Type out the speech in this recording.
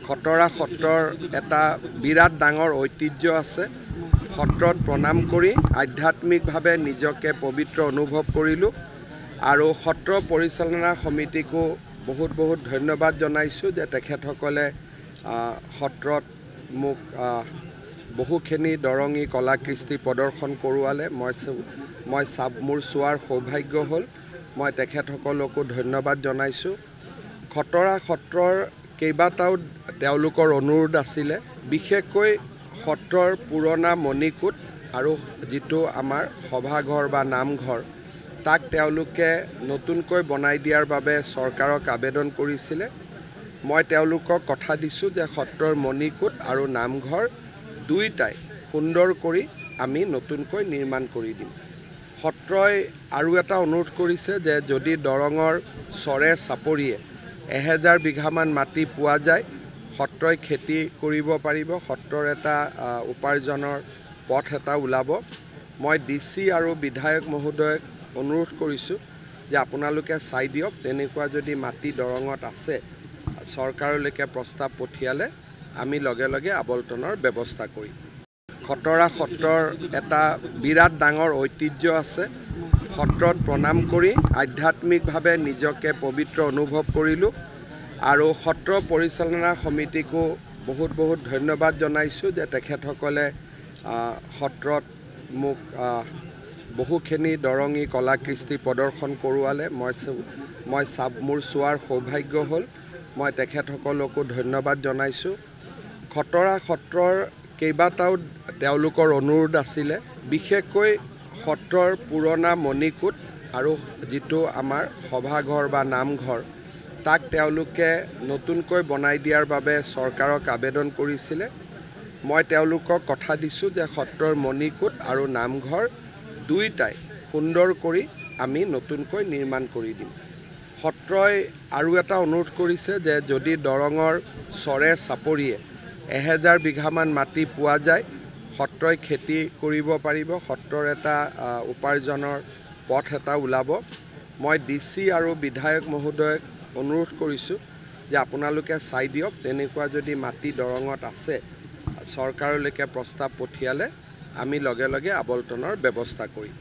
খটৰা সত্ৰৰ এটা বিৰাট ডাঙৰ ঐতিহ্য আছে। সত্ৰত প্ৰণাম কৰি আধ্যাত্মিকভাৱে নিজকে পবিত্ৰ অনুভৱ কৰিলোঁ আৰু সত্ৰ পৰিচালনা সমিতিকো বহুত ধন্যবাদ জনাইছোঁ যে তেখেতসকলে সত্ৰত মোক বহুখিনি দৰঙী কলাকৃষ্টি প্ৰদৰ্শন কৰোৱালে। মোৰ চোৱাৰ সৌভাগ্য হ'ল। মই তেখেতসকলকো ধন্যবাদ জনাইছোঁ। খটৰা সত্ৰৰ কেইবাটাও তেওঁলোকৰ অনুৰোধ আছিলে, বিশেষকৈ সত্ৰৰ পুৰণা মণিকূট আৰু যিটো আমাৰ সভাঘৰ বা নামঘৰ, তাক তেওঁলোকে নতুনকৈ বনাই দিয়াৰ বাবে চৰকাৰক আবেদন কৰিছিলে। মই তেওঁলোকক কথা দিছোঁ যে সত্ৰৰ মণিকূট আৰু নামঘৰ দুয়োটাই সুন্দৰ কৰি আমি নতুনকৈ নিৰ্মাণ কৰি দিম। সত্ৰই আৰু এটা অনুৰোধ কৰিছে যে যদি দৰঙৰ চৰে চাপৰিয়ে 1000 বিঘামান মাটি পোৱা যায়, সত্ৰই খেতি কৰিব পাৰিব, সত্ৰৰ এটা উপাৰ্জনৰ পথ এটা ওলাব। মই DC আৰু বিধায়ক মহোদয়ক অনুৰোধ কৰিছোঁ যে আপোনালোকে চাই দিয়ক, তেনেকুৱা যদি মাটি দৰঙত আছে চৰকাৰলৈকে প্ৰস্তাৱ পঠিয়ালে আমি লগে লগে আবলটনৰ ব্যৱস্থা কৰিম। খটৰা সত্ৰৰ এটা বিৰাট ডাঙৰ ঐতিহ্য আছে। সত্ৰত প্ৰণাম কৰি আধ্যাত্মিকভাৱে নিজকে পবিত্ৰ অনুভৱ কৰিলোঁ আৰু সত্ৰ পৰিচালনা সমিতিকো বহুত ধন্যবাদ জনাইছোঁ যে তেখেতসকলে সত্ৰত মোক বহুখিনি দৰঙী কলাকৃষ্টি প্ৰদৰ্শন কৰোৱালে। মোৰ চোৱাৰ সৌভাগ্য হ'ল। মই তেখেতসকলকো ধন্যবাদ জনাইছোঁ। খটৰা সত্ৰৰ কেইবাটাও তেওঁলোকৰ অনুৰোধ আছিলে, বিশেষকৈ সত্ৰৰ পুৰণা মণিকূট আৰু যিটো আমাৰ সভাঘৰ বা নামঘৰ, তাক তেওঁলোকে নতুনকৈ বনাই দিয়াৰ বাবে চৰকাৰক আবেদন কৰিছিলে। মই তেওঁলোকক কথা দিছোঁ যে সত্ৰৰ মণিকূট আৰু নামঘৰ দুয়োটাই সুন্দৰ কৰি আমি নতুনকৈ নিৰ্মাণ কৰি দিম। সত্ৰই আৰু এটা অনুৰোধ কৰিছে যে যদি দৰঙৰ চৰে চাপৰিয়ে 1000 বিঘামান মাটি পোৱা যায়, সত্ৰই খেতি কৰিব পাৰিব, সত্ৰৰ এটা উপাৰ্জনৰ পথ এটা ওলাব। মই DC আৰু বিধায়ক মহোদয়ক অনুৰোধ কৰিছোঁ যে আপোনালোকে চাই দিয়ক, তেনেকুৱা যদি মাটি দৰঙত আছে চৰকাৰলৈকে প্ৰস্তাৱ পঠিয়ালে আমি লগে লগে আবলটনৰ ব্যৱস্থা কৰিম।